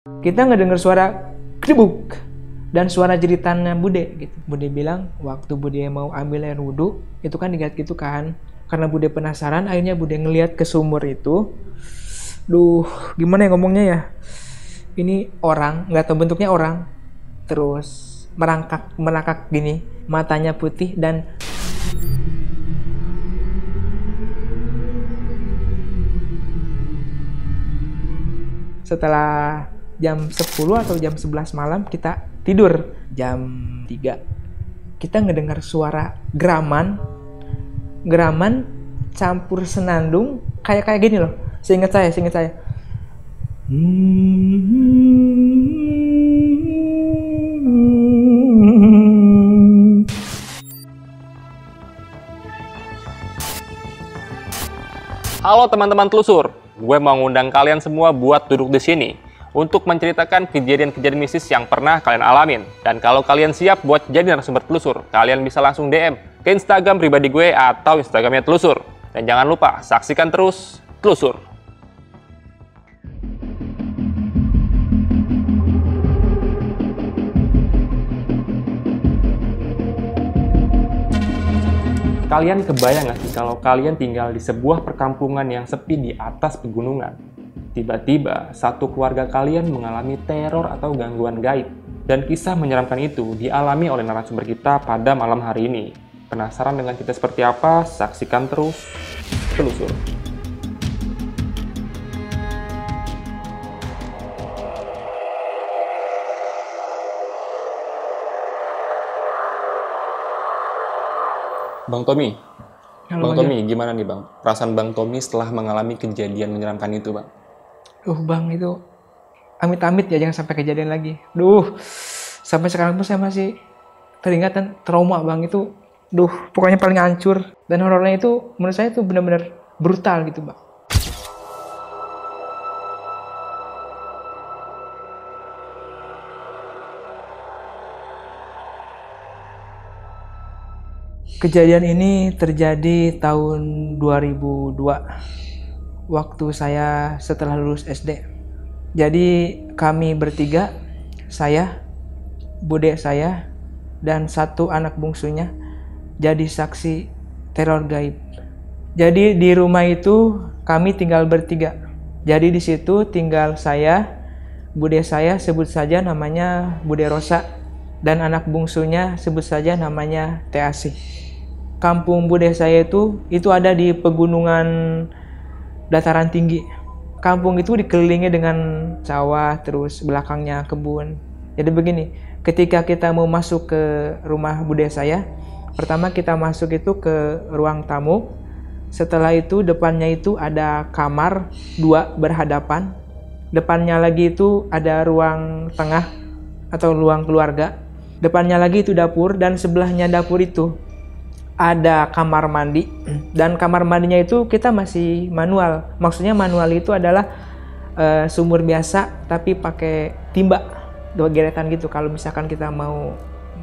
Kita ngedenger suara kedebuk dan suara jeritannya Bude gitu. Bude bilang waktu Bude mau ambil air wudhu itu kan dilihat gitu kan. Karena Bude penasaran, akhirnya Bude ngelihat ke sumur itu. Duh, gimana ya ngomongnya ya? Ini orang, nggak tahu bentuknya orang. Terus merangkak gini, matanya putih dan setelah jam 10 atau jam 11 malam kita tidur. Jam 3 kita ngedengar suara geraman campur senandung kayak gini loh. Seingat saya. Halo teman-teman telusur, gue mau ngundang kalian semua buat duduk di sini untuk menceritakan kejadian-kejadian mistis yang pernah kalian alamin. Dan kalau kalian siap buat jadi narasumber telusur, kalian bisa langsung DM ke Instagram pribadi gue atau Instagramnya telusur. Dan jangan lupa saksikan terus Telusur. Kalian kebayang nggak sih kalau kalian tinggal di sebuah perkampungan yang sepi di atas pegunungan? Tiba-tiba, satu keluarga kalian mengalami teror atau gangguan gaib. Dan kisah menyeramkan itu dialami oleh narasumber kita pada malam hari ini. Penasaran dengan kita seperti apa? Saksikan terus Telusur. Bang Tommy, Halo, Bang Tommy, gimana nih Bang? Perasaan Bang Tommy setelah mengalami kejadian menyeramkan itu, Bang? Bang, itu amit-amit ya jangan sampai kejadian lagi. Sampai sekarang pun saya masih teringat dan trauma Bang itu. Pokoknya paling hancur. Dan horornya itu menurut saya itu benar-benar brutal gitu Bang. Kejadian ini terjadi tahun 2002, waktu saya setelah lulus SD. Jadi kami bertiga, saya, bude saya, dan satu anak bungsunya jadi saksi teror gaib. Jadi di rumah itu kami tinggal bertiga. Jadi di situ tinggal saya, bude saya sebut saja namanya Bude Rosa, dan anak bungsunya sebut saja namanya Teh Asih. Kampung bude saya itu ada di pegunungan dataran tinggi. Kampung itu dikelilingi dengan sawah, terus belakangnya kebun. Jadi begini, ketika kita mau masuk ke rumah bude saya, pertama kita masuk itu ke ruang tamu. Setelah itu depannya itu ada kamar 2 berhadapan. Depannya lagi itu ada ruang tengah atau ruang keluarga. Depannya lagi itu dapur, dan sebelahnya dapur itu ada kamar mandi, dan kamar mandinya itu kita masih manual. Maksudnya manual itu adalah sumur biasa tapi pakai timba, 2 geretan gitu kalau misalkan kita mau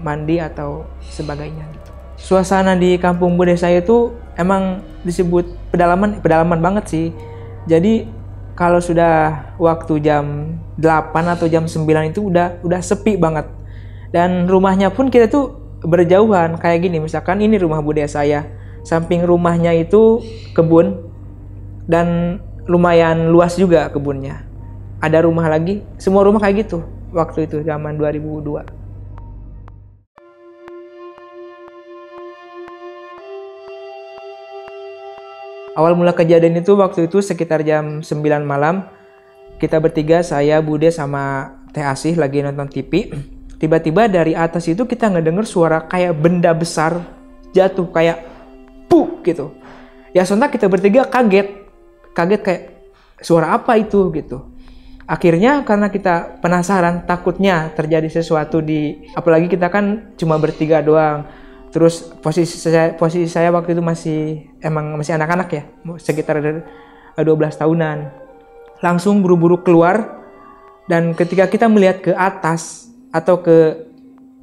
mandi atau sebagainya gitu. Suasana di kampung bude saya itu emang disebut pedalaman banget sih. Jadi kalau sudah waktu jam 8 atau jam 9 itu udah sepi banget. Dan rumahnya pun kita tuh berjauhan kayak gini, misalkan ini rumah bude saya, samping rumahnya itu kebun dan lumayan luas juga kebunnya, ada rumah lagi, semua rumah kayak gitu waktu itu zaman 2002. Awal mula kejadian itu waktu itu sekitar jam 9 malam, kita bertiga, saya, bude sama Teh Asih lagi nonton TV. Tiba-tiba dari atas itu kita ngedenger suara kayak benda besar jatuh, kayak puk gitu. Ya sontak kita bertiga kaget kayak suara apa itu gitu. Akhirnya karena kita penasaran, takutnya terjadi sesuatu apalagi kita kan cuma bertiga doang. Terus posisi saya waktu itu masih anak-anak ya, sekitar 12 tahunan. Langsung buru-buru keluar, dan ketika kita melihat ke atas atau ke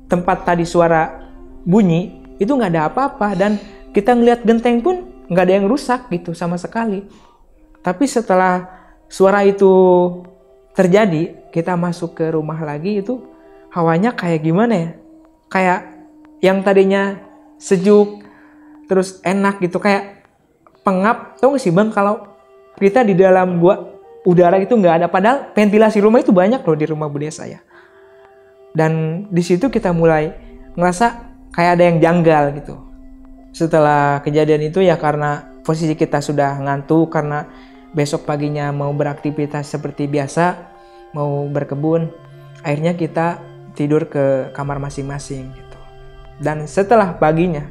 tempat tadi suara bunyi, itu nggak ada apa-apa, dan kita ngelihat genteng pun nggak ada yang rusak gitu sama sekali. Tapi setelah suara itu terjadi, kita masuk ke rumah lagi itu hawanya kayak gimana ya? Kayak yang tadinya sejuk, terus enak gitu, kayak pengap. Tau gak sih Bang, kalau kita di dalam gua udara itu nggak ada, padahal ventilasi rumah itu banyak loh di rumah bude saya. Dan di situ kita mulai ngerasa kayak ada yang janggal gitu. Setelah kejadian itu ya karena posisi kita sudah ngantuk, karena besok paginya mau beraktivitas seperti biasa, mau berkebun, akhirnya kita tidur ke kamar masing-masing gitu. Dan setelah paginya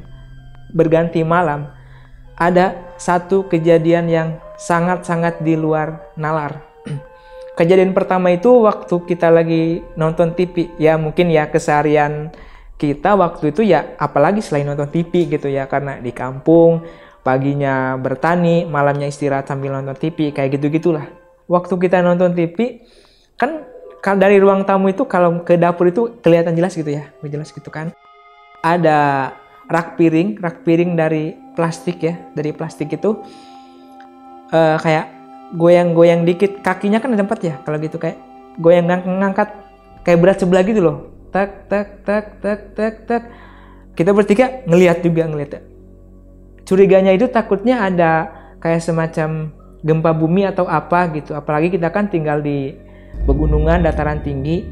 berganti malam, ada satu kejadian yang sangat-sangat di luar nalar. Kejadian pertama itu waktu kita lagi nonton TV. Ya mungkin ya keseharian kita waktu itu ya apalagi selain nonton TV gitu ya, karena di kampung paginya bertani, malamnya istirahat sambil nonton TV, kayak gitu-gitulah. Waktu kita nonton TV, kan dari ruang tamu itu kalau ke dapur itu kelihatan jelas gitu ya, jelas gitu kan. Ada rak piring dari plastik ya, dari plastik itu kayak goyang-goyang dikit, kakinya kan ada 4 ya, kalau gitu kayak goyang ngangkat kayak berat sebelah gitu loh. Tak tak tak tak tak tak. Kita bertiga ngelihat juga. Curiganya itu takutnya ada kayak semacam gempa bumi atau apa gitu. Apalagi kita kan tinggal di pegunungan dataran tinggi.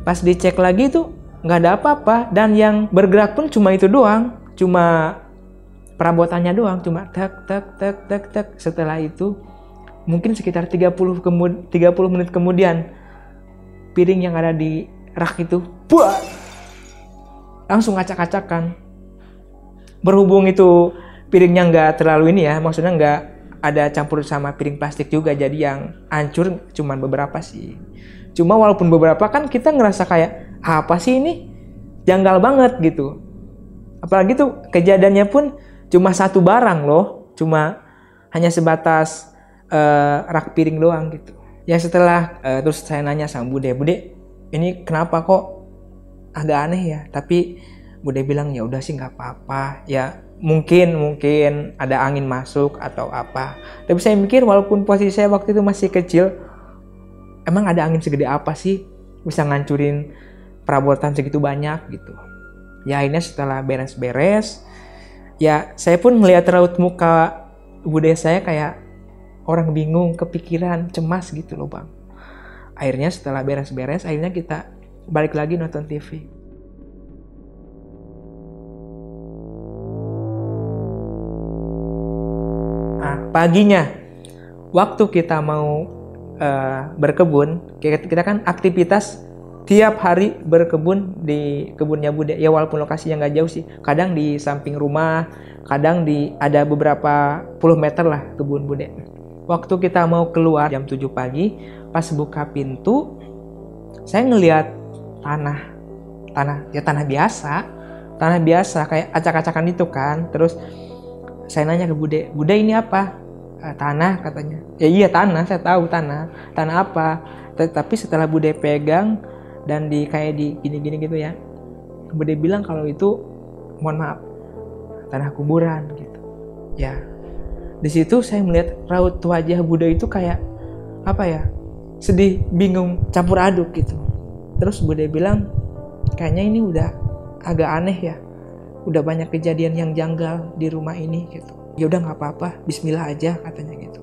Pas dicek lagi tuh nggak ada apa-apa, dan yang bergerak pun cuma itu doang, cuma perabotannya doang, cuma tak tak tak tak tak. Setelah itu mungkin sekitar 30 menit kemudian piring yang ada di rak itu buah, langsung acak-acakan. Berhubung itu piringnya nggak terlalu ini ya, maksudnya nggak ada campur sama piring plastik juga, jadi yang hancur cuma beberapa sih. Cuma walaupun beberapa kan kita ngerasa kayak apa sih ini, janggal banget gitu. Apalagi tuh kejadiannya pun cuma satu barang loh, cuma hanya sebatas rak piring doang gitu. Ya setelah terus saya nanya sama Bude, ini kenapa kok agak aneh ya? Tapi Bude bilang ya udah sih nggak apa-apa, ya mungkin ada angin masuk atau apa. Tapi saya mikir walaupun posisi saya waktu itu masih kecil, emang ada angin segede apa sih bisa ngancurin perabotan segitu banyak gitu. Ya akhirnya setelah beres-beres, ya saya pun ngelihat raut muka Bude saya kayak orang bingung, kepikiran, cemas gitu loh Bang. Akhirnya setelah beres-beres, akhirnya kita balik lagi nonton TV. Nah, paginya waktu kita mau berkebun, kita kan aktivitas tiap hari berkebun di kebunnya Bude. Ya walaupun lokasinya nggak jauh sih, kadang di samping rumah, kadang ada beberapa puluh meter lah kebun Bude. Waktu kita mau keluar jam 7 pagi, pas buka pintu, saya ngelihat tanah biasa kayak acak-acakan itu kan. Terus saya nanya ke Bude ini apa? Tanah katanya. Ya iya tanah, saya tahu tanah apa. Tapi setelah Bude pegang dan kayak di gini-gini gitu ya, Bude bilang kalau itu mohon maaf, tanah kuburan gitu. Ya. Di situ saya melihat raut wajah Bude itu kayak apa ya? Sedih, bingung, campur aduk gitu. Terus Bude bilang, kayaknya ini udah agak aneh ya. Udah banyak kejadian yang janggal di rumah ini gitu. Ya udah nggak apa-apa, bismillah aja katanya gitu.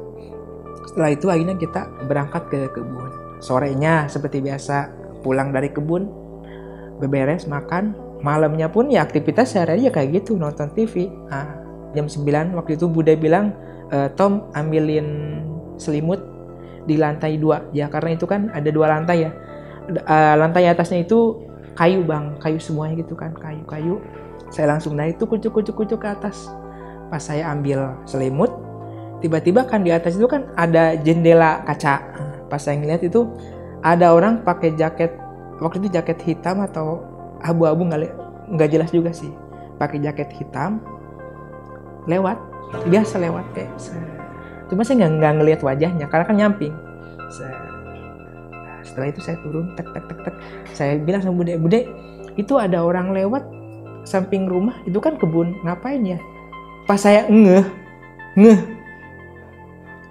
Setelah itu akhirnya kita berangkat ke kebun. Sorenya seperti biasa pulang dari kebun, beberes, makan. Malamnya pun ya aktivitas sehari-hari ya kayak gitu, nonton TV. Nah, jam 9 waktu itu Bude bilang, Tom ambilin selimut di lantai 2 ya, karena itu kan ada 2 lantai ya. Lantai atasnya itu kayu Bang, kayu semuanya gitu kan, kayu. Saya langsung naik tuh kucuk ke atas. Pas saya ambil selimut, tiba-tiba kan di atas itu kan ada jendela kaca. Pas saya ngeliat itu ada orang pakai jaket, waktu itu jaket hitam atau abu-abu, nggak jelas juga sih, pakai jaket hitam biasa lewat kayak cuma saya nggak ngelihat wajahnya karena kan nyamping. Setelah itu saya turun, tek. Saya bilang sama Bude, itu ada orang lewat samping rumah, itu kan kebun, ngapain ya? Pas saya ngeh,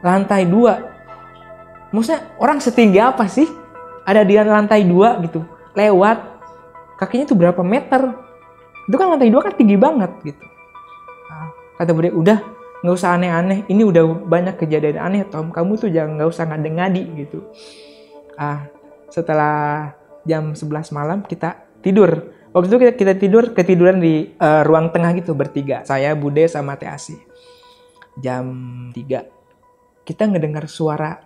lantai 2, maksudnya orang setinggi apa sih ada di lantai 2 gitu, lewat, kakinya tuh berapa meter, itu kan lantai 2 kan tinggi banget gitu. Nah, kata Bude, udah nggak usah aneh-aneh, ini udah banyak kejadian aneh Tom, kamu tuh jangan nggak usah ngadi-ngadi gitu. Setelah jam 11 malam kita tidur. Waktu itu kita ketiduran di ruang tengah gitu bertiga, saya, Bude, sama Teh Asih. Jam 3 kita ngedengar suara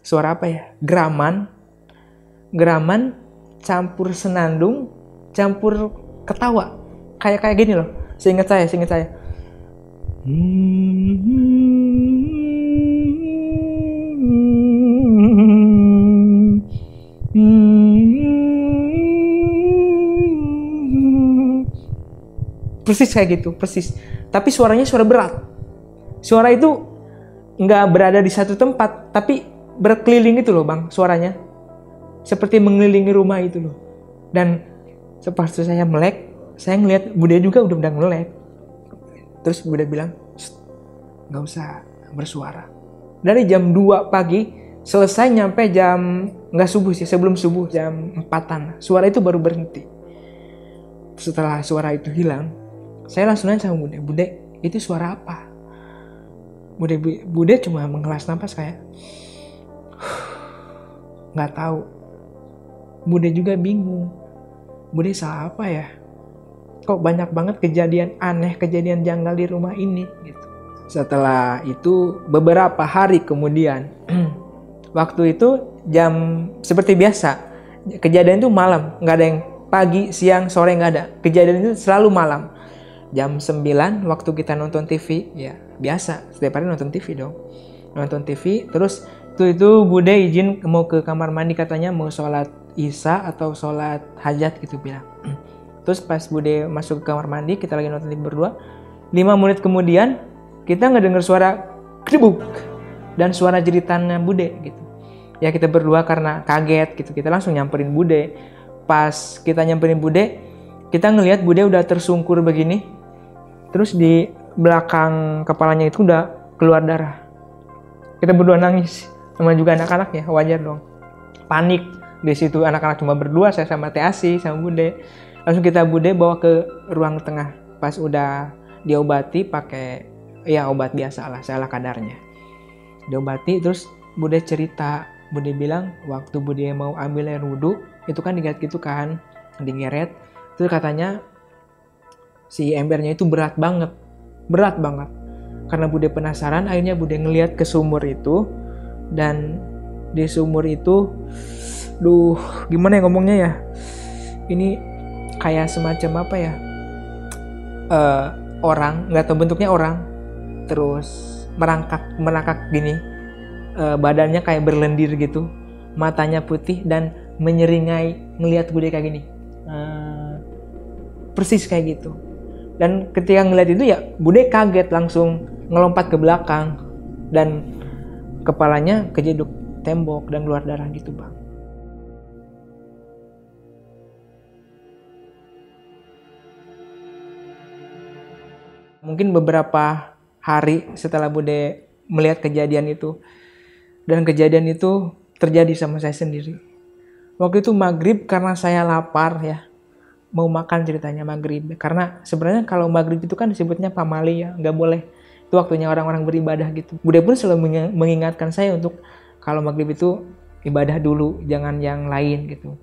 suara apa ya? Geraman campur senandung, campur ketawa. Kayak gini loh. Seingat saya. Persis kayak gitu, persis. Tapi suaranya suara berat. Suara itu nggak berada di satu tempat, tapi berkeliling itu loh Bang, suaranya. Seperti mengelilingi rumah itu loh. Dan pas saya melek, saya ngeliat Bude juga udah melek. Terus Bude bilang, nggak usah bersuara. Dari jam 2 pagi, selesai nyampe jam, nggak subuh sih, sebelum subuh, jam 4-an. Suara itu baru berhenti. Setelah suara itu hilang, saya langsung nanya sama Bude, Bude, itu suara apa? Bude cuma menghela nafas kayak, nggak tahu. Bude juga bingung. Bude salah apa ya? Kok banyak banget kejadian aneh, kejadian janggal di rumah ini gitu. Setelah itu beberapa hari kemudian, waktu itu jam seperti biasa, kejadian itu malam, nggak ada yang pagi, siang, sore nggak ada. Kejadian itu selalu malam. Jam 9 waktu kita nonton TV, ya biasa, setiap hari nonton TV dong. Nonton TV, terus itu Bude izin mau ke kamar mandi, katanya mau sholat isya atau sholat hajat gitu bilang. Terus pas Bude masuk ke kamar mandi, kita lagi nonton TV berdua, 5 menit kemudian kita ngedenger suara kedebuk dan suara jeritannya Bude gitu. Ya kita berdua karena kaget gitu, kita langsung nyamperin Bude. Pas kita nyamperin Bude, kita ngelihat Bude udah tersungkur begini. Terus di belakang kepalanya itu udah keluar darah. Kita berdua nangis, sama juga anak-anaknya, wajar dong. Panik di situ, anak-anak cuma berdua, saya sama Teh Asih sama Bude. Langsung kita Bude bawa ke ruang tengah. Pas udah diobati pakai ya obat biasa lah, salah kadarnya. Diobati, terus Bude cerita, Bude bilang waktu Bude mau ambil air wudhu, itu kan digeret gitu kan, digeret. Terus katanya si embernya itu berat banget. Karena Bude penasaran, akhirnya Bude ngeliat ke sumur itu, dan di sumur itu, gimana ya ngomongnya ya? Ini kayak semacam apa ya? Orang, nggak tahu bentuknya orang, terus merangkak gini, badannya kayak berlendir gitu, matanya putih dan menyeringai ngeliat Bude kayak gini, persis kayak gitu. Dan ketika ngeliat itu ya Bude kaget, langsung ngelompat ke belakang dan kepalanya kejeduk tembok dan keluar darah gitu Bang. Mungkin beberapa hari setelah Bude melihat kejadian itu, dan kejadian itu terjadi sama saya sendiri. Waktu itu maghrib, karena saya lapar ya, mau makan ceritanya maghrib. Karena sebenarnya kalau maghrib itu kan disebutnya pamali ya, nggak boleh. Itu waktunya orang-orang beribadah gitu. Bude pun selalu mengingatkan saya untuk kalau maghrib itu ibadah dulu, jangan yang lain gitu.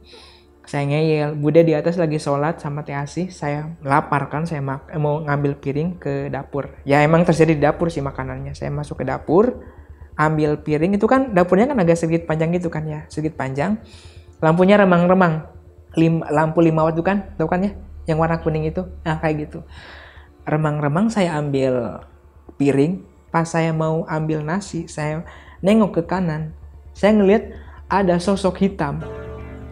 Saya ngeyel, Bude di atas lagi sholat sama Teh Asih, saya lapar kan, saya mau ngambil piring ke dapur. Ya emang terjadi di dapur sih makanannya. Saya masuk ke dapur, ambil piring, itu kan dapurnya kan agak sedikit panjang gitu kan ya, sedikit panjang. Lampunya remang-remang. Lampu 5 watt itu kan, tahu kan ya, yang warna kuning itu, nah kayak gitu. Remang-remang, saya ambil piring, pas saya mau ambil nasi, saya nengok ke kanan, saya ngelihat ada sosok hitam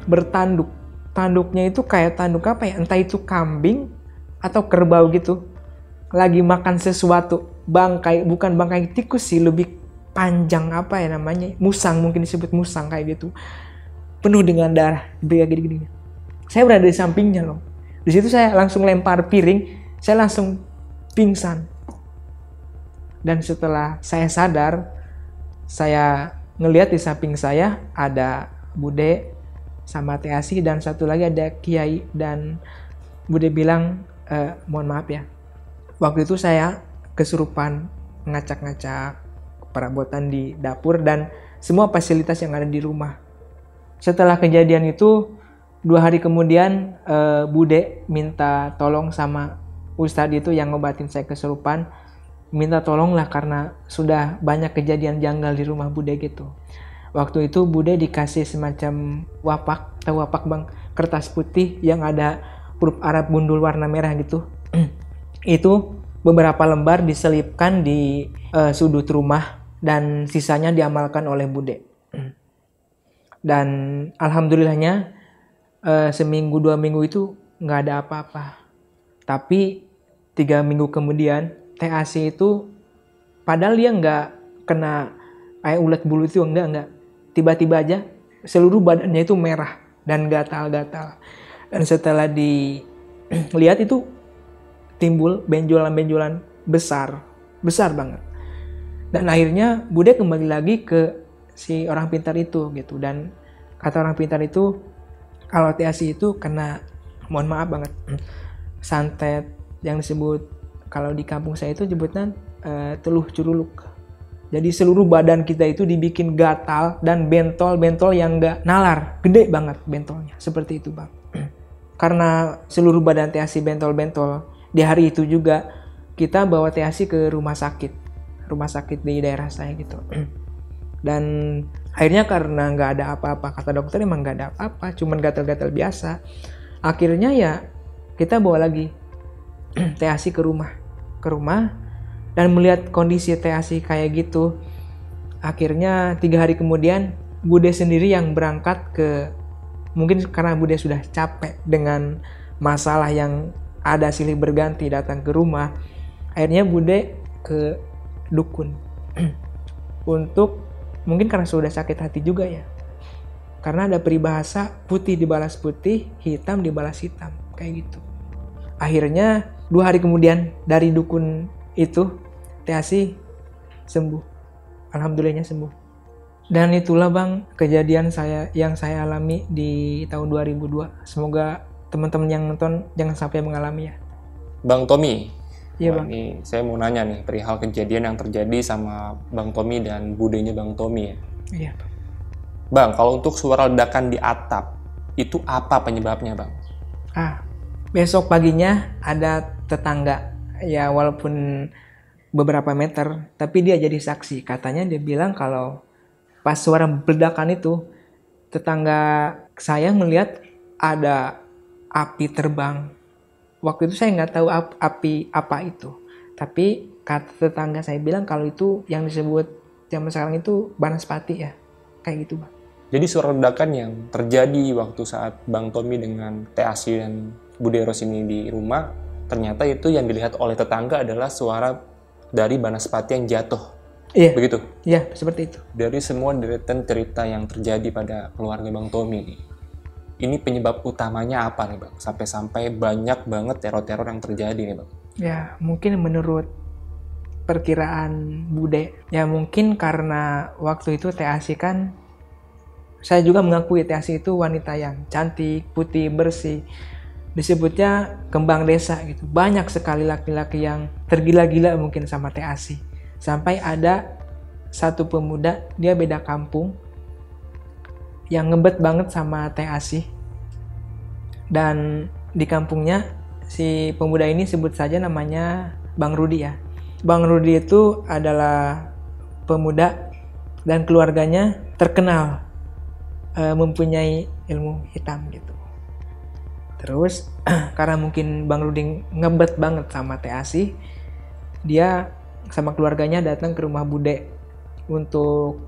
bertanduk. Tanduknya itu kayak tanduk apa ya, entah itu kambing atau kerbau gitu, lagi makan sesuatu. Bangkai, bukan bangkai tikus sih, lebih panjang apa ya namanya, musang, mungkin disebut musang kayak gitu, penuh dengan darah, gini-gini. Saya berada di sampingnya loh. Di situ saya langsung lempar piring, saya langsung pingsan. Dan setelah saya sadar, saya ngelihat di samping saya ada Bude sama Teh Asih dan satu lagi ada Kiai. Dan Bude bilang, mohon maaf ya, waktu itu saya kesurupan ngacak-ngacak perabotan di dapur dan semua fasilitas yang ada di rumah. Setelah kejadian itu 2 hari kemudian Bude minta tolong sama Ustadz itu yang ngobatin saya kesurupan, minta tolonglah karena sudah banyak kejadian janggal di rumah Bude gitu. Waktu itu Bude dikasih semacam wapak, tahu wapak bang, kertas putih yang ada huruf Arab gundul warna merah gitu. Itu beberapa lembar diselipkan di sudut rumah dan sisanya diamalkan oleh Bude. Dan alhamdulillahnya seminggu 2 minggu itu nggak ada apa-apa. Tapi 3 minggu kemudian Teh Asih itu padahal dia nggak kena kayak ulat bulu itu, enggak. Tiba-tiba aja seluruh badannya itu merah dan gatal-gatal. Dan setelah dilihat itu timbul benjolan-benjolan besar banget. Dan akhirnya Bude kembali lagi ke si orang pintar itu gitu. Dan kata orang pintar itu kalau Teh Asih itu kena, mohon maaf banget, santet yang disebut kalau di kampung saya itu jebutnya teluh curuluk. Jadi seluruh badan kita itu dibikin gatal dan bentol yang gak nalar, gede banget bentolnya, seperti itu bang. Karena seluruh badan Teh Asih bentol-bentol, di hari itu juga kita bawa Teh Asih ke rumah sakit di daerah saya gitu. Dan akhirnya karena nggak ada apa-apa, kata dokter emang nggak ada apa-apa, cuman gatal-gatal biasa. Akhirnya ya kita bawa lagi Teh Asih ke rumah dan melihat kondisi Teh Asih kayak gitu. Akhirnya 3 hari kemudian Bude sendiri yang berangkat ke, mungkin karena Bude sudah capek dengan masalah yang ada silih berganti datang ke rumah. Akhirnya Bude ke dukun untuk, mungkin karena sudah sakit hati juga ya, karena ada peribahasa putih dibalas putih, hitam dibalas hitam, kayak gitu. Akhirnya 2 hari kemudian dari dukun itu Teh Asih sembuh, alhamdulillahnya sembuh. Dan itulah bang kejadian yang saya alami di tahun 2002. Semoga teman-teman yang nonton jangan sampai mengalami ya. Bang Tommy, iya bang. Ini saya mau nanya nih perihal kejadian yang terjadi sama Bang Tommy dan budenya Bang Tommy ya. Iya. Bang, kalau untuk suara ledakan di atap, itu apa penyebabnya bang? Besok paginya ada tetangga, ya walaupun beberapa meter, tapi dia jadi saksi. Katanya dia bilang kalau pas suara ledakan itu, tetangga saya melihat ada api terbang. Waktu itu saya nggak tahu api apa itu. Tapi kata tetangga saya bilang kalau itu yang disebut zaman sekarang itu banaspati ya. Kayak gitu bang. Jadi suara ledakan yang terjadi waktu saat Bang Tommy dengan Teh Asih dan Bude Eros ini di rumah, ternyata itu yang dilihat oleh tetangga adalah suara dari banaspati yang jatuh. Iya. Begitu? Iya, seperti itu. Dari semua deretan cerita yang terjadi pada keluarga Bang Tommy nih, ini penyebab utamanya apa nih bang? Sampai-sampai banyak banget teror-teror yang terjadi nih bang. Ya mungkin menurut perkiraan Bude, ya mungkin karena waktu itu Teh Asih kan, saya juga mengakui Teh Asih itu wanita yang cantik, putih, bersih. Disebutnya kembang desa gitu. Banyak sekali laki-laki yang tergila-gila mungkin sama Teh Asih. Sampai ada satu pemuda, dia beda kampung, yang ngebet banget sama Teh Asih. Dan di kampungnya si pemuda ini sebut saja namanya Bang Rudi ya. Bang Rudi itu adalah pemuda dan keluarganya terkenal mempunyai ilmu hitam gitu. Terus karena mungkin Bang Rudi ngebet banget sama Teh Asih, dia sama keluarganya datang ke rumah Bude untuk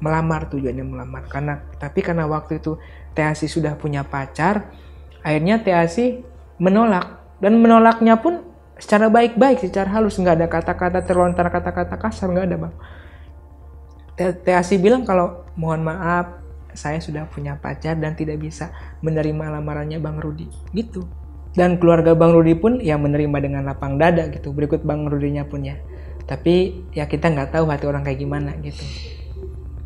melamar, tujuannya melamar. Tapi karena waktu itu Teh Asih sudah punya pacar, akhirnya Teh Asih menolak. Dan menolaknya pun secara baik-baik, secara halus, nggak ada kata-kata terlontar, kata-kata kasar, nggak ada bang. Teh Asih bilang kalau mohon maaf, saya sudah punya pacar dan tidak bisa menerima lamarannya Bang Rudi gitu. Dan keluarga Bang Rudi pun ya menerima dengan lapang dada gitu, berikut Bang Rudinya pun ya. Tapi ya kita nggak tahu hati orang kayak gimana gitu.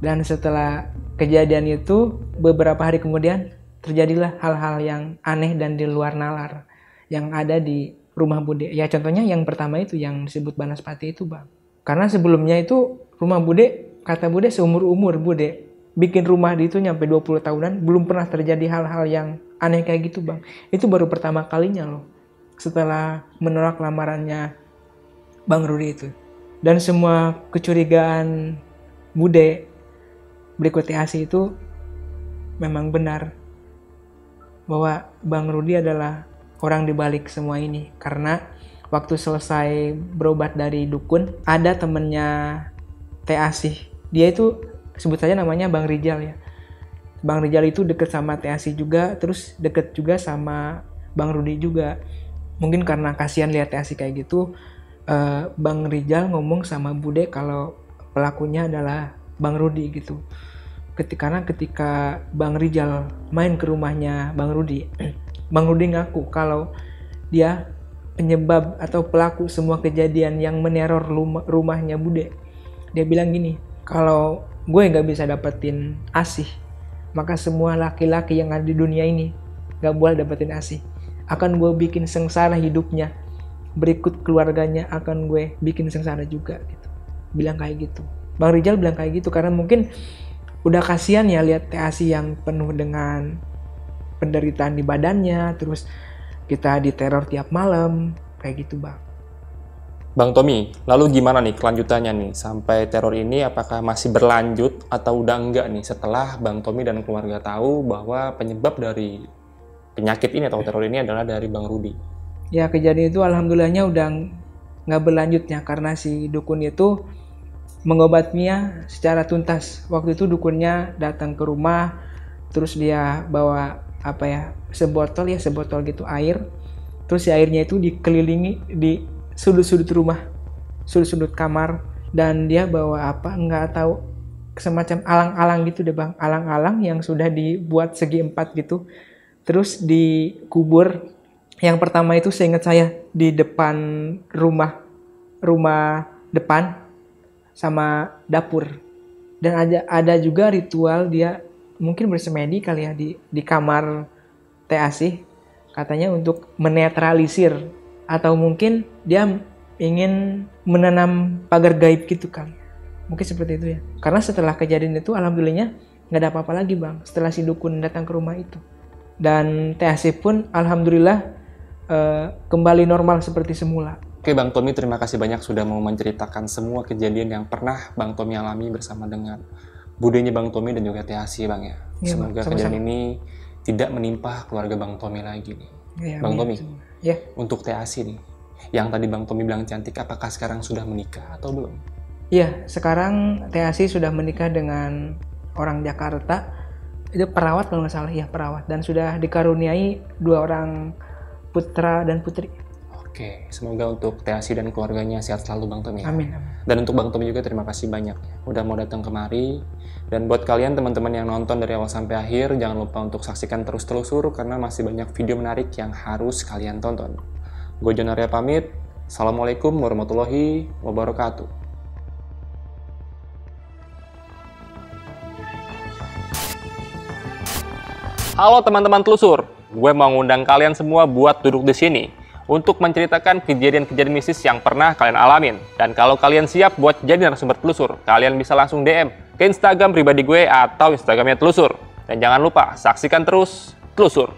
Dan setelah kejadian itu beberapa hari kemudian terjadilah hal-hal yang aneh dan di luar nalar yang ada di rumah Bude. Ya contohnya yang pertama itu yang disebut Banaspati itu Bang. Karena sebelumnya itu rumah Bude, kata Bude seumur-umur Bude bikin rumah di itu nyampe 20 tahunan belum pernah terjadi hal-hal yang aneh kayak gitu Bang. Itu baru pertama kalinya loh setelah menolak lamarannya Bang Rudi itu. Dan semua kecurigaan Bude berikut TAC itu memang benar bahwa Bang Rudi adalah orang di balik semua ini. Karena waktu selesai berobat dari dukun, ada temennya TAC. Dia itu sebut saja namanya Bang Rijal ya. Bang Rijal itu deket sama TAC juga, terus deket juga sama Bang Rudi juga. Mungkin karena kasihan lihat TAC kayak gitu, Bang Rijal ngomong sama Bude kalau pelakunya adalah Bang Rudi gitu. Karena ketika Bang Rijal main ke rumahnya Bang Rudi, Bang Rudi ngaku kalau dia penyebab atau pelaku semua kejadian yang meneror rumahnya Bude. Dia bilang gini, kalau gue gak bisa dapetin ASih, maka semua laki-laki yang ada di dunia ini gak boleh dapetin ASih. Akan gue bikin sengsara hidupnya, berikut keluarganya akan gue bikin sengsara juga gitu. Bilang kayak gitu. Bang Rijal bilang kayak gitu karena mungkin udah kasihan ya lihat TAC yang penuh dengan penderitaan di badannya, terus kita diteror tiap malam kayak gitu Bang. Bang Tommy, lalu gimana nih kelanjutannya nih sampai teror ini, apakah masih berlanjut atau udah enggak nih setelah Bang Tommy dan keluarga tahu bahwa penyebab dari penyakit ini atau teror ini adalah dari Bang Rudi? Ya kejadian itu alhamdulillahnya udah nggak berlanjutnya karena si dukun itu mengobatinya secara tuntas. Waktu itu dukunnya datang ke rumah, terus dia bawa sebotol gitu air, terus si airnya itu dikelilingi di sudut-sudut rumah, sudut-sudut kamar, dan dia bawa nggak tahu, semacam alang-alang gitu deh Bang, alang-alang yang sudah dibuat segi 4 gitu, terus dikubur. Yang pertama itu seingat saya di depan rumah depan sama dapur. Dan ada juga ritual dia mungkin bersemedi kali ya di kamar TAC, katanya untuk menetralisir atau mungkin dia ingin menanam pagar gaib gitu kali. Mungkin seperti itu ya. Karena setelah kejadian itu alhamdulillahnya nggak ada apa-apa lagi Bang setelah si dukun datang ke rumah itu. Dan TAC pun alhamdulillah kembali normal seperti semula. Oke Bang Tommy, terima kasih banyak sudah mau menceritakan semua kejadian yang pernah Bang Tommy alami bersama dengan budenya Bang Tommy dan juga TAC Bang ya. Semoga kejadian ini tidak menimpa keluarga Bang Tommy lagi nih. Ya, Bang Tommy, untuk TAC nih, yang tadi Bang Tommy bilang cantik, apakah sekarang sudah menikah atau belum? Iya, sekarang TAC sudah menikah dengan orang Jakarta. Itu perawat kalau nggak salah, ya perawat. Dan sudah dikaruniai 2 orang putra dan putri. Oke, semoga untuk TAC dan keluarganya sehat selalu Bang Tommy. Amin. Dan untuk Bang Tommy juga terima kasih banyak udah mau datang kemari. Dan buat kalian teman-teman yang nonton dari awal sampai akhir, jangan lupa untuk saksikan terus telusur karena masih banyak video menarik yang harus kalian tonton. Gue John Arya pamit. Assalamualaikum warahmatullahi wabarakatuh. Halo teman-teman telusur, gue mau ngundang kalian semua buat duduk di sini untuk menceritakan kejadian-kejadian mistis yang pernah kalian alamin. Dan kalau kalian siap buat jadi narasumber telusur, kalian bisa langsung DM ke Instagram pribadi gue atau Instagramnya telusur. Dan jangan lupa saksikan terus telusur.